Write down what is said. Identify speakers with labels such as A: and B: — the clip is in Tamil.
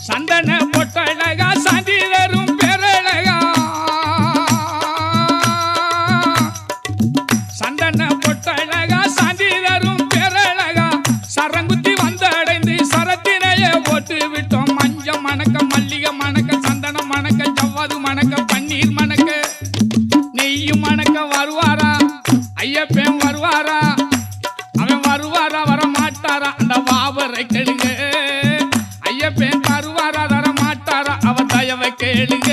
A: சந்தன பொட்டழகா சாந்தி தரும் பேரழகா சந்தன பொட்டழகா சாந்தி தரும் பேரழகா சரங்குத்தி வந்தடைந்து சரத்தினையே போட்டு விட்டோம் மஞ்சள் மணக்க மல்லிகை மணக்க சந்தனம் மணக்க ஜவ்வாது மணக்க பன்னீர் மணக்க நெய்யும் மணக்க வருவாரா ஐயப்பன் வருவாரா அவன் வருவாரா வர மாட்டாரா அந்த வாவரை கேளுங்க ஐயப்பன் வருவாரா தர மாட்டாரா அவர் தயவை கேளுங்க